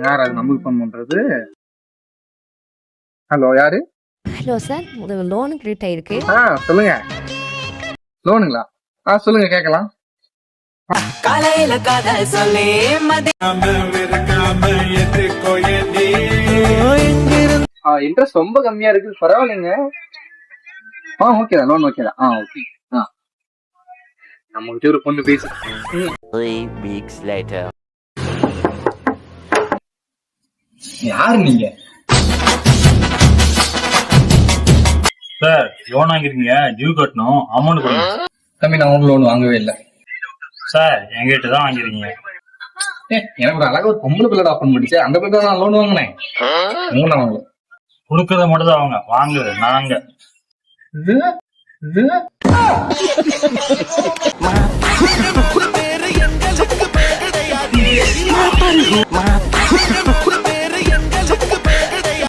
யார் அது நமக்கு ஃபோன் பண்றது? ஹலோ, யாரு? ஹலோ சார், உங்களுக்கு லோன் கிரெடிட் ஆயிருக்கு. சொல்லுங்க. லோனுங்களா? சொல்லுங்க கேட்கலாம். காலையில கதை சொல்லி இன்ட்ரெஸ்ட் ரொம்ப கம்மியா இருக்கு, பரவாயில்லைங்க. ஓகேதான், லோன் ஓகேதான். ஓகே. நம்ம கிட்ட ஒரு பொண்ணு பேசு. 3 weeks later. யாரு நீங்க? சார், லோன் வாங்கிருக்கீங்க, டியூ கட்டணும், அமௌண்ட் கொடுங்க. தம்பி, நான் உங்களுக்கு லோன் வாங்கவே இல்லை சார். எங்கிட்ட தான் வாங்கிருக்கீங்க. எனக்கு ஒரு அழகா ஒரு பொம்பளை பிள்ளை ஓப்பன் பண்ணிச்சு, அந்த பிள்ளை நான் லோன் வாங்கினேன். வாங்கல, கொடுக்கறத மட்டும் தான் அவங்க வாங்குறது நாங்க. இது